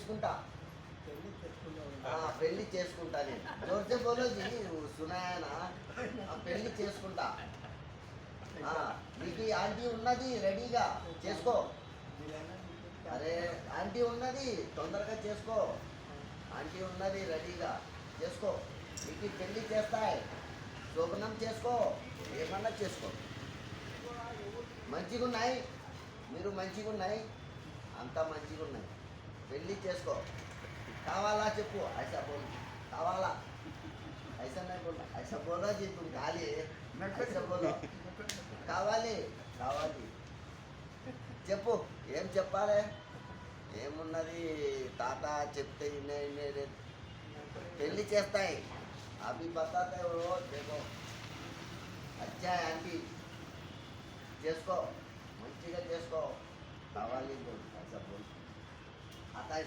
చేసుకుంటా పెళ్లి చేసుకుంటా నేను జోర్సే బోలోజీ సునాయనా పెళ్లి చేసుకుంటా నీకు ఆంటీ ఉన్నది రెడీగా చేసుకో అరే ఆంటీ ఉన్నది తొందరగా చేసుకో ఆంటీ ఉన్నది రెడీగా చేసుకో నీకు పెళ్లి చేస్తాయి శోభనం చేసుకో ఏమన్నా చేసుకో మంచిగా ఉన్నాయి మీరు మంచిగా ఉన్నాయి అంతా మంచిగా ఉన్నాయి పెళ్ళి చేసుకో కావాలా చెప్పు ఐసా బోల్ కావాలా ఐసా नहीं बोलना ऐसा बोलो जी तुम गाली ऐसा बोलो కావాలి కావాలి చెప్పు ఏం చెప్పాలి ఏమున్నది తాత చెప్తే ఇన్నే పెళ్ళి చేస్తాయి అవి బతాతే ఓ देखो अच्छा है आंटी చేసుకో మంచిగా చేసుకో కావాలి బోల్ ऐसा बोल आता है